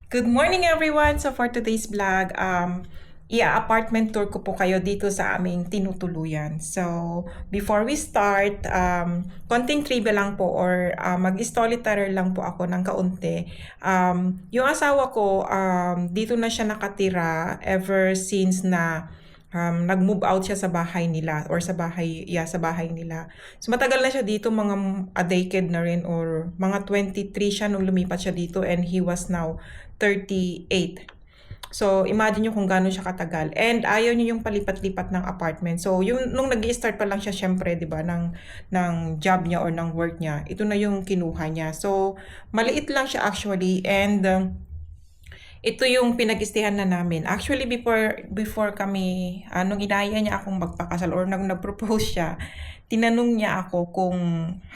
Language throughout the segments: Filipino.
Good morning everyone! So for today's vlog, apartment tour ko po kayo dito sa aming tinutuluyan. So before we start, konting trivia lang po or mag-storyteller lang po ako ng kaunti. Yung asawa ko, dito na siya nakatira ever since na nag-move out siya sa bahay nila or sa bahay nila. So matagal na siya dito, mga a decade na rin or mga 23 siya nung lumipat siya dito and he was now 38. So, imagine nyo kung gano'n siya katagal. And ayaw niyo yung palipat-lipat ng apartment. So, yung, nung nag-i-start pa lang siya, syempre, di ba, ng job niya or ng work niya, ito na yung kinuha niya. So, maliit lang siya actually. And, ito yung pinag-istihan na namin. Actually, before kami, nung inaya niya akong magpakasal or nung nag-propose siya, tinanong niya ako kung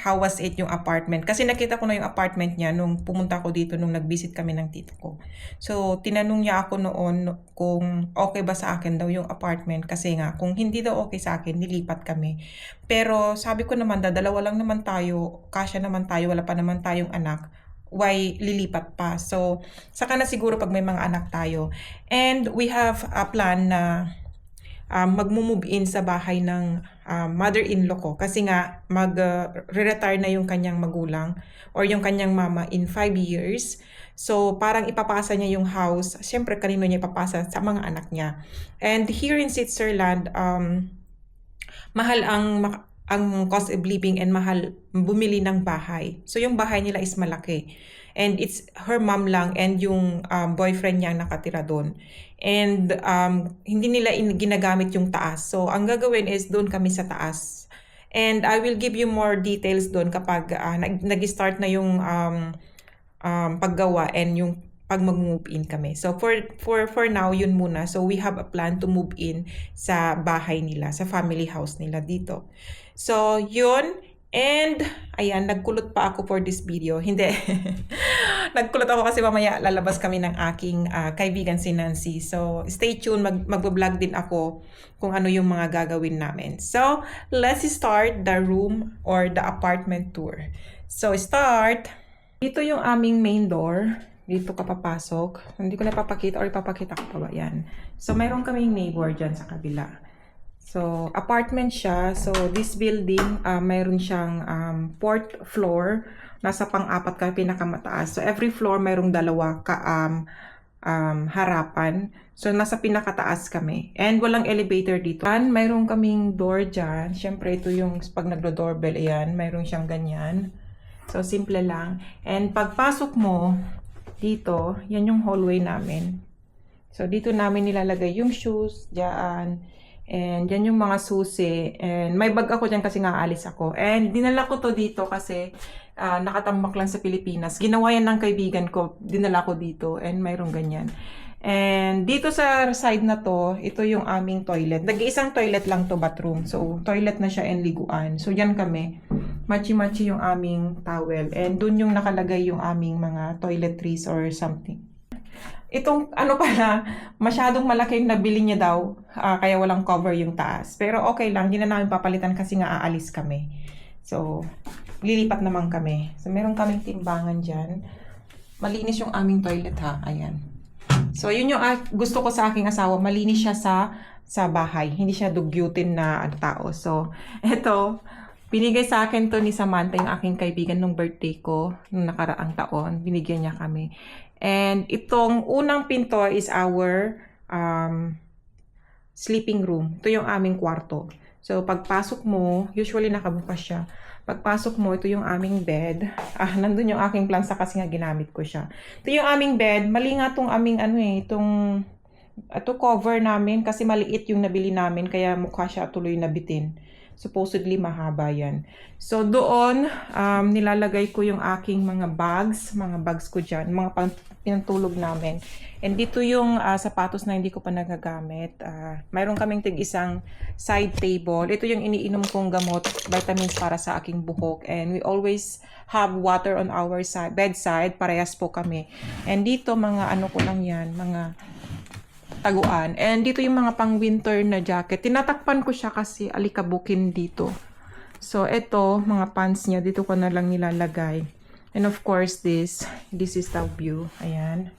how was it yung apartment. Kasi nakita ko na yung apartment niya nung pumunta ko dito, nung nag-visit kami ng tito ko. So, tinanong niya ako noon kung okay ba sa akin daw yung apartment. Kasi nga, kung hindi daw okay sa akin, nilipat kami. Pero sabi ko naman, dalawa lang naman tayo, kasya naman tayo, wala pa naman tayong anak. Why lilipat pa? So, saka na siguro pag may mga anak tayo. And we have a plan na mag-move in sa bahay ng mother-in-law ko kasi nga mag-retire na yung kanyang magulang or yung kanyang mama in 5 years. So parang ipapasa niya yung house, syempre kanino niya ipapasa, sa mga anak niya. And here in Switzerland, mahal ang cost of living and mahal bumili ng bahay. So yung bahay nila is malaki. And it's her mom lang and yung boyfriend niya nakatira doon. And hindi nila ginagamit yung taas. So ang gagawin is doon kami sa taas. And I will give you more details doon kapag nag-start na yung paggawa and yung pag mag-move in kami. So for now, yun muna. So we have a plan to move in sa bahay nila, sa family house nila dito. So yun. And, ayan, nagkulot pa ako for this video. Hindi. Nagkulot ako kasi mamaya lalabas kami ng aking kaibigan si Nancy. So, stay tuned. Mag-vlog din ako kung ano yung mga gagawin namin. So, let's start the room or the apartment tour. So, start. Dito yung aming main door. Dito ka papasok. Hindi ko na papakita or ipapakita ko pa ba yan. So, mayroon kaming neighbor dyan sa kabila. So, apartment siya. So, this building, mayroon siyang 4th floor. Nasa pang-apat ka, pinakamataas. So, every floor mayroong dalawa harapan. So, nasa pinakataas kami. And walang elevator dito. And mayroon kaming door dyan. Siyempre, ito yung pag nagdo-doorbell, ayan, mayroon siyang ganyan. So, simple lang. And pagpasok mo dito, yan yung hallway namin. So, dito namin nilalagay yung shoes, dyan. And yan yung mga susi. And may bag ako dyan kasi nga aalis ako. And dinala ko to dito kasi nakatambak lang sa Pilipinas. Ginawa yan ng kaibigan ko. Dinala ko dito. And mayroong ganyan. And dito sa side na to, ito yung aming toilet. Nag-iisang toilet lang to, bathroom. So, toilet na siya and liguan. So, yan kami. Machi-machi yung aming towel. And dun yung nakalagay yung aming mga toiletries or something. Itong ano pala, masyadong malaki yung nabili niya daw, kaya walang cover yung taas. Pero okay lang, hindi na namin papalitan kasi nga aalis kami. So, lilipat naman kami. So, meron kaming timbangan dyan. Malinis yung aming toilet ha, ayan. So, yun yung gusto ko sa aking asawa, malinis siya sa bahay. Hindi siya dugyutin na tao. So, eto, binigay sa akin to ni Samantha, yung aking kaibigan nung birthday ko, nung nakaraang taon. Binigyan niya kami. And itong unang pinto is our sleeping room. Ito yung aming kwarto. So, pagpasok mo, usually nakabukas siya. Pagpasok mo, ito yung aming bed. Nandun yung aking plansa kasi nga ginamit ko siya. Ito yung aming bed. Mali nga itong aming ito cover namin kasi maliit yung nabili namin kaya mukha siya tuloy nabitin. Supposedly mahaba yan. So doon, nilalagay ko yung aking mga bags ko dyan, mga pinantulog namin. And dito yung sapatos na hindi ko pa nagagamit. Mayroon kaming tig-isang side table. Ito yung iniinom kong gamot, vitamins para sa aking buhok. And we always have water on our bedside. Parehas po kami. And dito mga ano ko lang yan, mga taguan. And dito yung mga pang-winter na jacket. Tinatakpan ko siya kasi alikabukin dito. So, ito, mga pants niya, dito ko na lang nilalagay. And of course, this is the view. Ayan.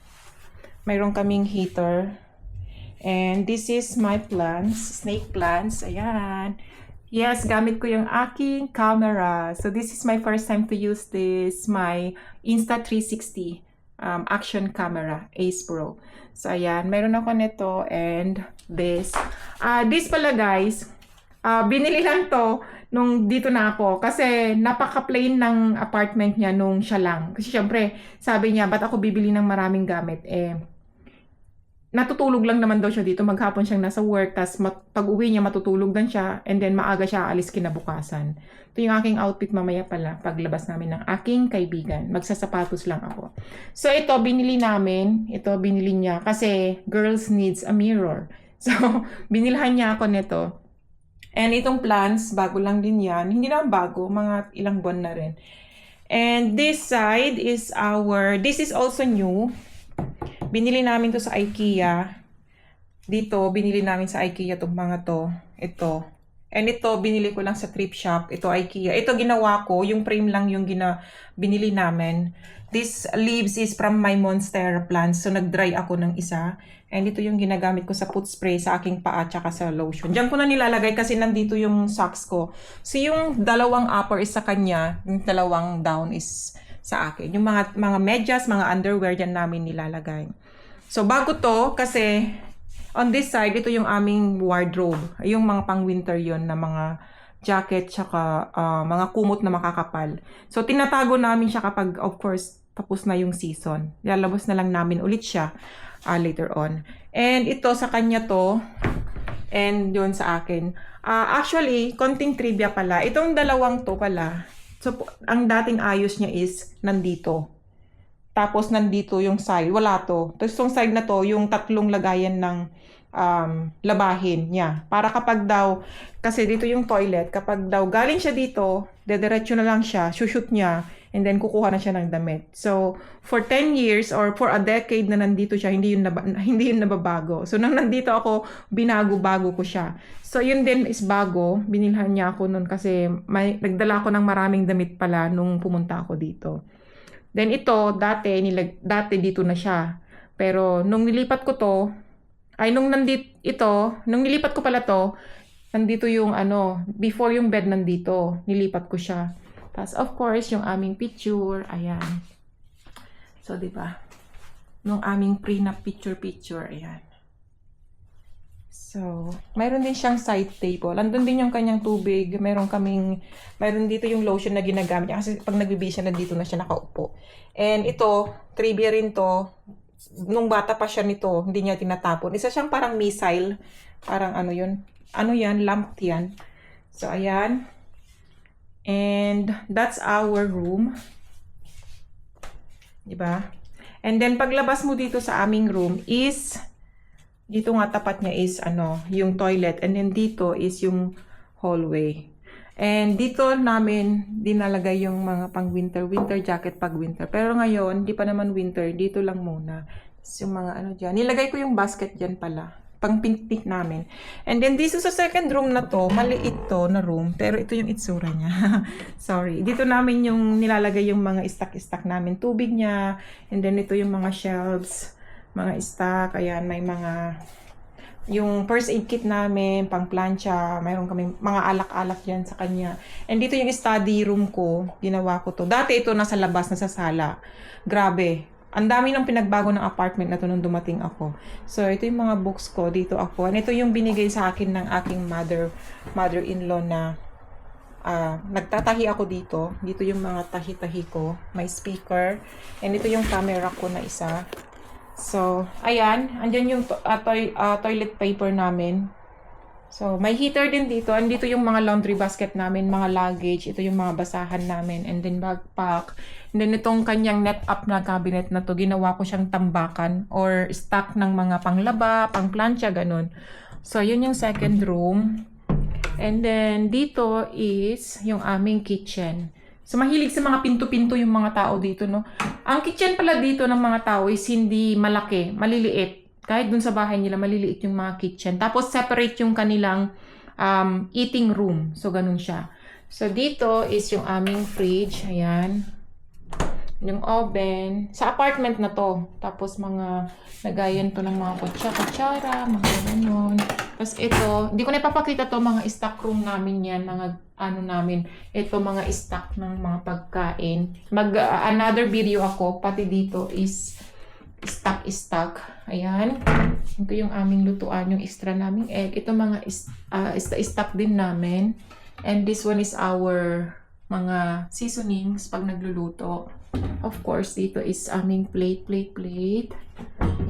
mayroon kaming heater. And this is my plants, snake plants. Ayan. Yes, gamit ko yung aking camera. So this is my first time to use this, my Insta360 action camera, Ace Pro. So ayan, mayroon ako nito and this. This pala guys, binili lang to nung dito na ako kasi napaka-plain ng apartment niya nung siya lang. Kasi syempre, sabi niya, ba't ako bibili ng maraming gamit? Natutulog lang naman daw siya dito. Maghapon siyang nasa work, tas pag uwi niya matutulog dan siya, and then maaga siya alis kinabukasan. Ito yung aking outfit mamaya pala paglabas namin ng aking kaibigan. Magsasapatos lang ako. So ito, binili namin. Ito, binili niya kasi girls needs a mirror. So, binilhan niya ako nito. And itong plants, bago lang din yan. Hindi naman bago, mga ilang buwan na rin. And this side is this is also new. Binili namin to sa IKEA. Dito, binili namin sa IKEA itong mga to. Ito. And ito, binili ko lang sa thrift shop. Ito, IKEA. Ito, ginawa ko. Yung frame lang yung binili namin. This leaves is from my monstera plants. So, nag-dry ako ng isa. And ito yung ginagamit ko sa foot spray sa aking paa tsaka sa lotion. Diyan ko na nilalagay kasi nandito yung socks ko. So, yung dalawang upper is sa kanya. Yung dalawang down is sa akin. Yung mga medyas, mga underwear dyan namin nilalagay. So, bago to, kasi on this side, ito yung aming wardrobe. Yung mga pang-winter yon na mga jacket, tsaka mga kumot na makakapal. So, tinatago namin siya kapag, of course, tapos na yung season. Lalabas na lang namin ulit siya later on. And ito, sa kanya to, and yun sa akin. Actually, konting trivia pala. Itong dalawang to pala, so, ang dating ayos niya is nandito. Tapos, nandito yung side. Wala to. Tapos, yung side na to, yung tatlong lagayan ng labahin niya. Para kapag daw, kasi dito yung toilet, kapag daw galing siya dito, dediretso na lang siya, shoot niya, and then kukuha na siya ng damit. So, for 10 years or for a decade na nandito siya, hindi yun nababago. So, nang nandito ako, binago-bago ko siya. So, yun din is bago. Binilhan niya ako nun kasi nagdala ako ng maraming damit pala nung pumunta ako dito. Then ito, dati dito na siya. Pero nung nilipat ko to, nung nilipat ko pala to, nandito yung before yung bed nandito, nilipat ko siya. Tapos of course, yung aming picture, ayan. So, di ba? Nung aming prenup picture, ayan. So, mayroon din siyang side table. Andun din yung kanyang tubig. Mayroon dito yung lotion na ginagamit niya. Kasi pag nagbibihis siya, nandito na siya nakaupo. And ito, trivia rin to. Nung bata pa siya nito, hindi niya tinatapon. Isa siyang parang missile. Parang ano yun? Ano yan? Lamp yan. So, ayan. And that's our room. Diba? And then, paglabas mo dito sa aming room is... Dito nga tapat niya is yung toilet, and then dito is yung hallway. And dito namin dinalagay yung mga pang winter jacket pag winter. Pero ngayon, di pa naman winter, dito lang muna. So, yung mga diyan. Nilagay ko yung basket diyan pala, pang picnic namin. And then dito sa second room na to, maliit to na room, pero ito yung itsura niya. Sorry. Dito namin yung nilalagay yung mga stock namin, tubig niya, and then ito yung mga shelves. Mga stock, ayan, may yung first aid kit namin, pang plancha, mayroon kami mga alak-alak yan sa kanya. And dito yung study room ko, ginawa ko to. Dati ito nasa labas, nasa sala. Grabe. Ang dami ng pinagbago ng apartment na to nung dumating ako. So, ito yung mga books ko, dito ako. And ito yung binigay sa akin ng aking mother-in-law na nagtatahi ako dito. Dito yung mga tahi-tahi ko. May speaker. And ito yung camera ko na isa. So, ayan. Andyan yung toilet paper namin. So, may heater din dito. Andito yung mga laundry basket namin, mga luggage. Ito yung mga basahan namin. And then, backpack. And then, itong kanyang net up na cabinet na to, ginawa ko siyang tambakan or stock ng mga panglaba, pangplancha, ganun. So, yun yung second room. And then, dito is yung aming kitchen. So, mahilig sa mga pinto-pinto yung mga tao dito, no? Ang kitchen pala dito ng mga tao is hindi malaki, maliliit. Kahit dun sa bahay nila, maliliit yung mga kitchen. Tapos, separate yung kanilang eating room. So, ganun siya. So, dito is yung aming fridge. Ayan. yung oven. Sa apartment na to. Tapos mga lagayan to ng mga kutsara, mga ganun. Tapos ito, hindi ko na ipapakita to, mga stock room namin yan, mga ano namin. Ito mga stock ng mga pagkain. Another video ako, pati dito is stock. Ayan. Ito yung aming lutuan, yung extra naming egg. Ito mga stock din namin. And this one is our mga seasonings pag nagluluto. Of course, dito is aming plate.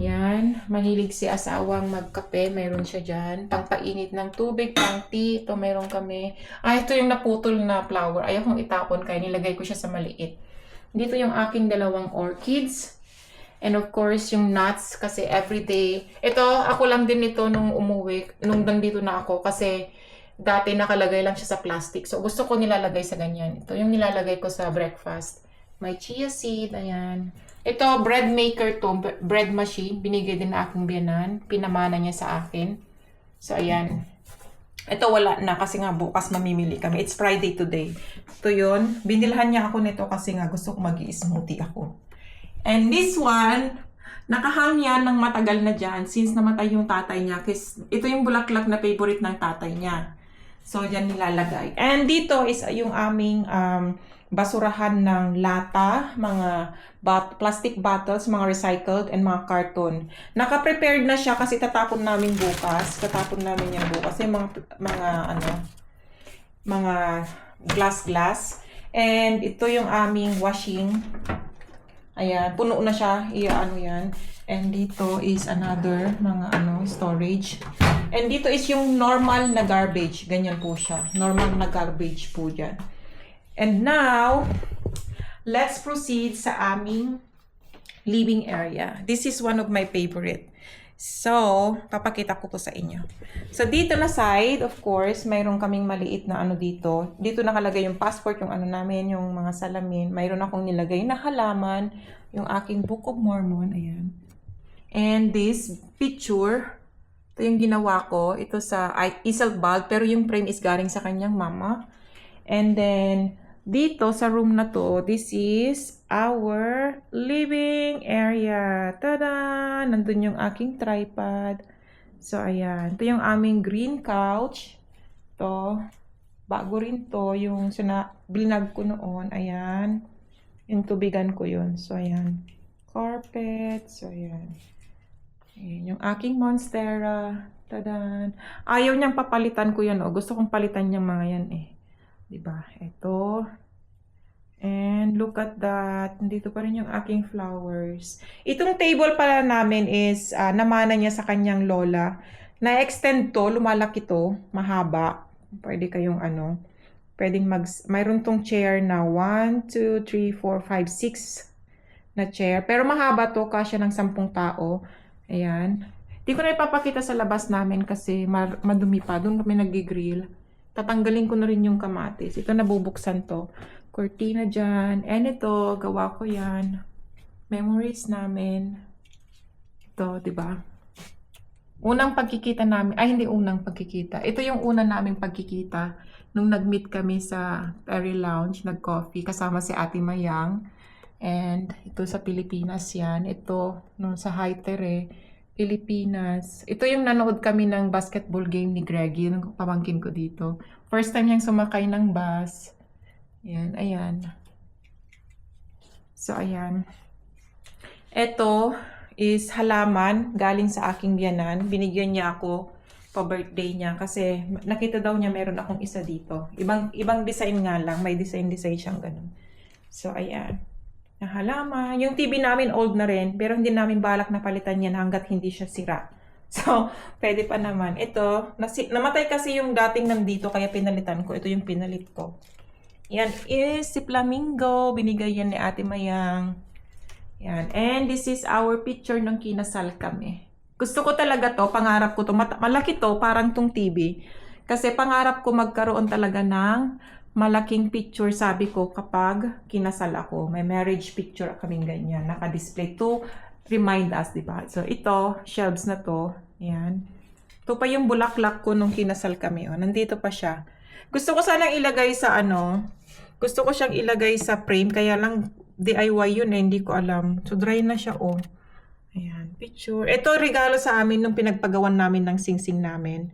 Yan. Mahilig si asawang magkape. Mayroon siya dyan. Pangpainit ng tubig, pang tea. Ito mayroon kami. Ito yung naputol na flower. Ayaw kong itapon kaya nilagay ko siya sa maliit. Dito yung aking dalawang orchids. And of course, yung nuts. Kasi everyday. Ito, ako lang din ito nung umuwi. Nung nandito na ako. Kasi dati nakalagay lang siya sa plastic. So, gusto ko nilalagay sa ganyan. Ito yung nilalagay ko sa breakfast. May chia seed, ayan. Ito, bread maker to, bread machine. Binigay din na aking biyanan. Pinamana niya sa akin. So, ayan. Ito wala na kasi nga bukas mamimili kami. It's Friday today. Ito yun. Binilhan niya ako nito kasi nga gusto ko mag-i-smoothie ako. And this one, nakahang yan ng matagal na dyan since namatay yung tatay niya. Kasi ito yung bulaklak na favorite ng tatay niya. So, dyan nilalagay. And dito is yung aming basurahan ng lata, mga plastic bottles, mga recycled, and mga carton. Naka-prepared na siya kasi tatapon namin bukas. Tatapon namin yan bukas. Yung mga glass. And ito yung aming washing. Ayan, puno na siya. Yan. And dito is another mga storage. And dito is yung normal na garbage. Ganyan po siya. Normal na garbage po dyan. And now, let's proceed sa aming living area. This is one of my favorite. So, papakita ko to sa inyo. So, dito na side, of course, mayroon kaming maliit na dito. Dito nakalagay yung passport, yung namin, yung mga salamin. Mayroon akong nilagay na halaman, yung aking Book of Mormon, ayan. And this picture, ito yung ginawa ko. Ito sa easel bulb, pero yung frame is galing sa kanyang mama. And then, dito sa room na to, this is our living area. Tada! Nandun yung aking tripod. So, ayan. Ito yung aming green couch. Ito. Bago rin to. Yung binag ko noon. Ayan. Yung tubigan ko yun. So, ayan. Carpet. So, ayan. Ayan. Yung aking monstera. Tada! Ayaw niyang papalitan ko yan. Gusto kong palitan niyang mga yan eh. Diba? Ito. And look at that. Dito pa rin yung aking flowers. Itong table pala namin is namana niya sa kanyang lola. Na-extend to. Lumalaki to. Mahaba. Pwede kayong pwedeng mayroon tong chair na 1, 2, 3, 4, 5, 6 na chair. Pero mahaba to. Kasya ng 10 tao. Ayan. Di ko na ipapakita sa labas namin kasi madumi pa. Doon kami nag-grill. Tatanggalin ko na rin yung kamatis. Ito nabubuksan to. Cortina dyan. And ito, gawa ko yan. Memories namin. Ito, diba? Unang pagkikita namin. Ay, hindi unang pagkikita. Ito yung una naming pagkikita. Nung nag-meet kami sa Perry Lounge, nag-coffee, kasama si Ate Mayang. And ito sa Pilipinas yan. Ito, nung sa Haitere, Pilipinas. Ito yung nanood kami ng basketball game ni Greggy, yung pamangkin ko dito. First time niyang sumakay ng bus. Ayan. So, ayan. Ito is halaman galing sa aking biyanan. Binigyan niya ako pa-birthday niya kasi nakita daw niya meron akong isa dito. Ibang design nga lang. May design siyang ganun. So, ayan. Na halaman. Yung TV namin old na rin, pero hindi namin balak na palitan yan hanggat hindi siya sira. So, pwede pa naman. Ito, namatay kasi yung dating nandito, kaya pinalitan ko. Ito yung pinalit ko. Yan is si Flamingo. Binigay yan ni Ate Mayang. Yan. And this is our picture nung kinasal kami. Gusto ko talaga to, pangarap ko to. Malaki to, parang tong TV. Kasi pangarap ko magkaroon talaga ng malaking picture, sabi ko, kapag kinasal ako. May marriage picture kaming ganyan. Naka-display to remind us, diba? So, ito, shelves na to. Ayan. Ito pa yung bulaklak ko nung kinasal kami. Nandito pa siya. Gusto ko sanang ilagay sa gusto ko siyang ilagay sa frame. Kaya lang, DIY yun eh, hindi ko alam. So, dry na siya, oh. Ayan, picture. Ito, regalo sa amin nung pinagpagawan namin ng singsing namin.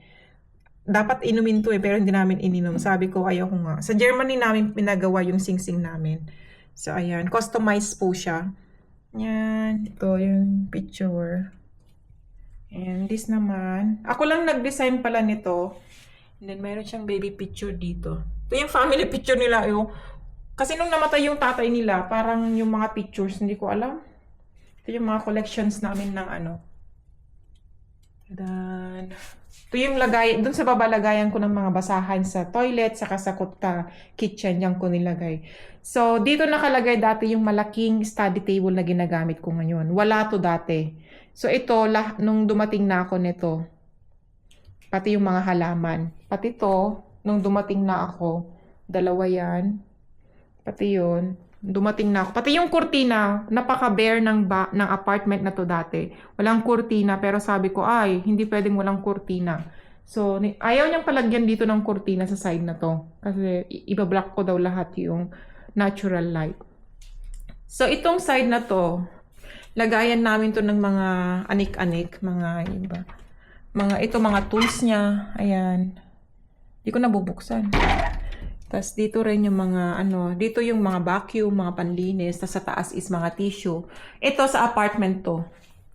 Dapat inumin to eh, pero hindi namin ininom. Sabi ko, ayoko nga. Sa Germany namin pinagawa yung singsing namin. So, ayan. Customized po siya. Ayan. Ito yung picture. And this naman. Ako lang nag-design pala nito. And then, meron siyang baby picture dito. Ito yung family picture nila. Yung, kasi nung namatay yung tatay nila, parang yung mga pictures, hindi ko alam. Ito yung mga collections namin ng ano. Dan. Ito yung lagay, dun sa baba lagayan ko ng mga basahan sa toilet, saka sa kitchen, yan ko nilagay. So, dito nakalagay dati yung malaking study table na ginagamit ko ngayon. Wala to dati. So, ito, nung dumating na ako nito, pati yung mga halaman. Pati to, nung dumating na ako, dalawa yan. Pati yun. Dumating na ako. Pati yung kurtina, napaka-bare ng apartment na to dati. Walang kurtina, pero sabi ko, ay, hindi pwedeng walang kurtina. So, ayaw niyang palagyan dito ng kurtina sa side na to. Kasi ibablock ko daw lahat yung natural light. So, itong side na to, lagayan namin to ng mga anik-anik, mga iba. Mga tools niya. Ayan. Hindi ko nabubuksan. Tapos dito rin yung mga dito yung mga vacuum, mga panlinis, tapos sa taas is mga tissue. Ito sa apartment to.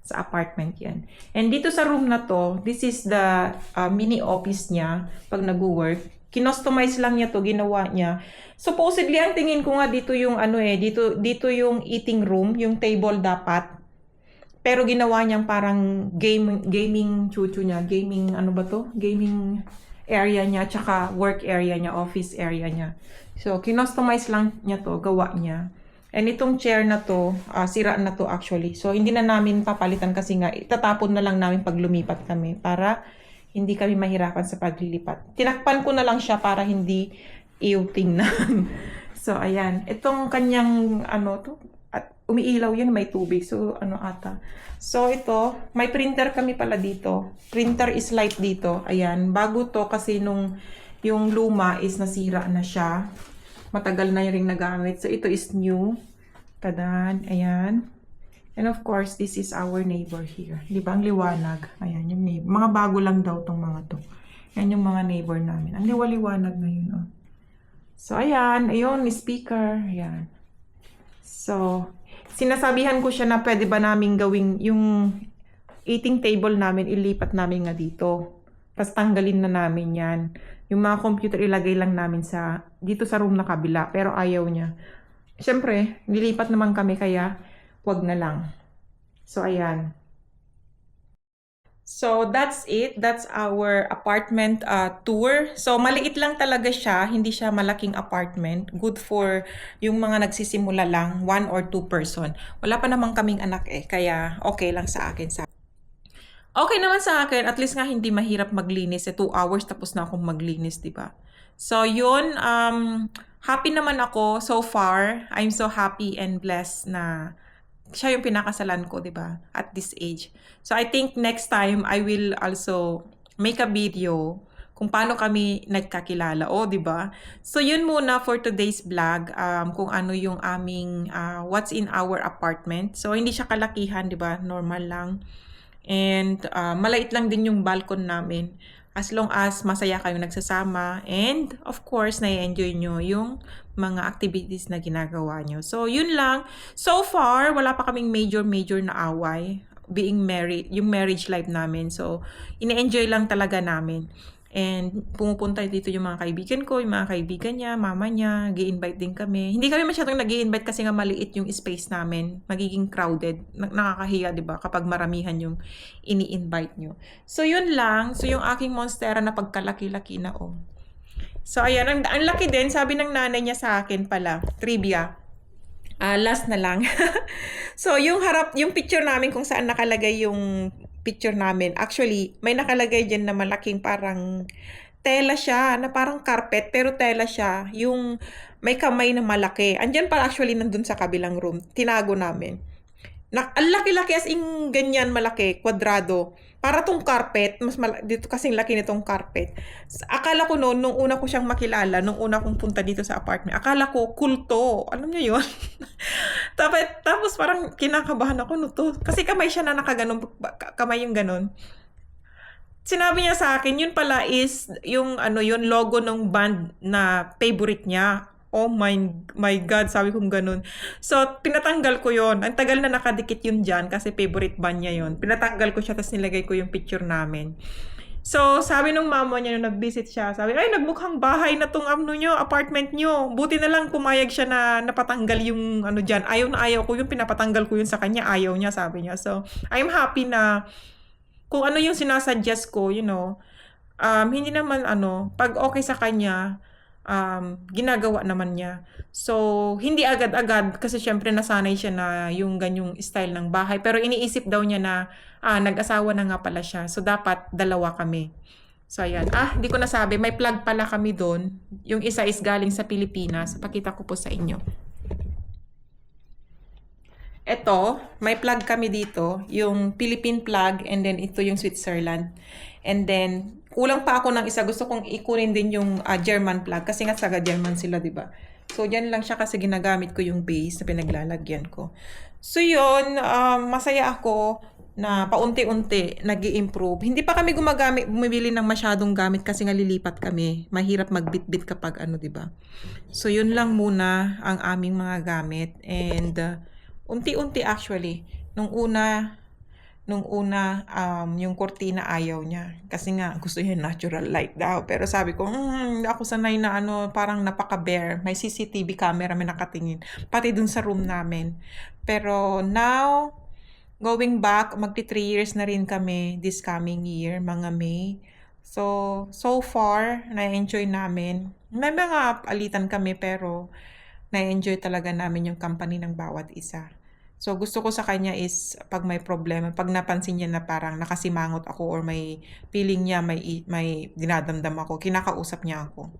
Sa apartment yan. And dito sa room na to, this is the mini office niya pag nag-work. Kinostomize lang niya to, ginawa niya. Supposedly, ang tingin ko nga dito yung dito yung eating room, yung table dapat. Pero ginawa niyang parang gaming chuchu niya, gaming gaming area niya, tsaka work area niya, office area niya. So, kinostomize lang niya to, gawa niya. And itong chair na to, sira na to actually. So, hindi na namin papalitan kasi nga, itatapon na lang namin pag lumipat kami para hindi kami mahirapan sa paglilipat. Tinakpan ko na lang siya para hindi tingnan. So, ayan. Itong kanyang, at umiilaw yun, may tubig. So, ata. So, ito, may printer kami pala dito. Printer is light dito. Ayan. Bago to kasi yung luma is nasira na siya. Matagal na yung nagamit. So, ito is new. Tadan. Ayan. And of course, this is our neighbor here. Di ba? Ang liwanag. Ayan, yung neighbor. Mga bago lang daw tong mga to. Ayan yung mga neighbor namin. Ang liwaliwanag ngayon, oh. So, ayan. Ayun, speaker. Ayan. So, sinasabihan ko siya na pwede ba namin gawing yung eating table namin, ilipat namin nga dito. Tapos tanggalin na namin yan. Yung mga computer ilagay lang namin dito sa room na kabila. Pero ayaw niya. Siyempre, nilipat naman kami kaya wag na lang. So, ayan. So, that's it. That's our apartment tour. So, maliit lang talaga siya. Hindi siya malaking apartment. Good for yung mga nagsisimula lang, 1 or 2 person. Wala pa namang kaming anak eh. Kaya, okay lang sa akin. Okay naman sa akin. At least nga hindi mahirap maglinis. 2 hours tapos na akong maglinis, diba? So, yun. Happy naman ako so far. I'm so happy and blessed na siya yung pinakasalan ko, 'di ba? At this age. So I think next time I will also make a video kung paano kami nagkakilala, 'di ba? So yun muna for today's vlog, kung ano yung aming what's in our apartment. So hindi siya kalakihan, 'di ba? Normal lang. And maliit lang din yung balcony namin. As long as masaya kayong nagsasama and of course na-enjoy nyo yung mga activities na ginagawa nyo. So yun lang. So far, wala pa kaming major na away being married, yung marriage life namin. So ine-enjoy lang talaga namin. And pumupunta dito yung mga kaibigan ko, yung mga kaibigan niya, mama niya, gi-invite din kami. Hindi kami masyadong nag-i-invite kasi nga maliit yung space namin. Magiging crowded. Nakakahiya, di ba? Kapag maramihan yung ini-invite nyo. So, yun lang. So, yung aking monstera na pagkalaki-laki na, oh. So, ayan. Ang laki din. Sabi ng nanay niya sa akin pala. Trivia. Last na lang. So, yung picture namin kung saan nakalagay yung picture namin. Actually, may nakalagay dyan na malaking parang tela siya, na parang carpet, pero tela siya. Yung may kamay na malaki. Andyan pala actually nandun sa kabilang room. Tinago namin. Ang laki-laki as in ganyan malaki, kwadrado. Para tong carpet, dito kasing laki nitong carpet. Akala ko noon, nung una ko siyang makilala, nung una kong punta dito sa apartment, akala ko kulto. Alam niyo yun? Tapos parang kinakabahan ako no to. Kasi kamay siya na nakaganon, kamay yung ganon. Sinabi niya sa akin, yun pala is yung ano, yun logo ng band na favorite niya. Oh my God, sabi kong ganun. So, pinatanggal ko yon. Ang tagal na nakadikit yun dyan kasi favorite band niya yon. Pinatanggal ko siya tapos nilagay ko yung picture namin. So, sabi nung mama niya nung nag-visit siya, sabi, ay, nagmukhang bahay na tong ano nyo, apartment nyo. Buti na lang pumayag siya na napatanggal yung ano dyan. Ayaw na ayaw ko yung pinapatanggal ko yun sa kanya. Ayaw niya, sabi niya. So, I'm happy na kung ano yung sinasuggest ko, hindi naman ano, pag okay sa kanya, ginagawa naman niya. So, hindi agad-agad kasi syempre nasanay siya na yung ganyong style ng bahay. Pero iniisip daw niya na nag-asawa na nga pala siya. So, dapat dalawa kami. So, ayan. Hindi ko nasabi. May plug pala kami doon. Yung isa is galing sa Pilipinas. Pakita ko po sa inyo. Ito, may plug kami dito, yung Philippine plug, and then ito yung Switzerland. And then, kulang pa ako ng isa. Gusto kong ikunin din yung German plug kasi nga saga German sila, di ba? So, dyan lang siya kasi ginagamit ko yung base na pinaglalagyan ko. So, yun, masaya ako na paunti-unti nag-i-improve. Hindi pa kami bumibili ng masyadong gamit kasi nga lilipat kami. Mahirap magbitbit kapag ano, di ba? So, yun lang muna ang aming mga gamit. And, unti-unti actually. Nung una, yung cortina ayaw niya. Kasi nga, gusto niya natural light daw. Pero sabi ko, ako sanay na ano, parang napaka-bare. May CCTV camera, may nakatingin. Pati dun sa room namin. Pero now, going back, magti 3 years na rin kami this coming year, mga May. So far, na-enjoy namin. May mga palitan kami, pero na-enjoy talaga namin yung company ng bawat isa. So, gusto ko sa kanya is pag may problema, pag napansin niya na parang nakasimangot ako or may feeling niya, may dinadamdam ako, kinakausap niya ako.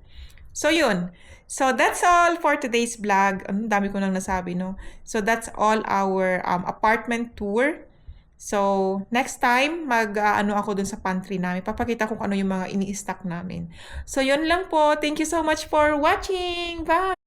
So, yun. So, that's all for today's vlog. Ang dami ko nang nasabi, no? So, that's all our apartment tour. So, next time, ano ako dun sa pantry namin. Papakita ko kung ano yung mga ini-stock namin. So, yun lang po. Thank you so much for watching. Bye!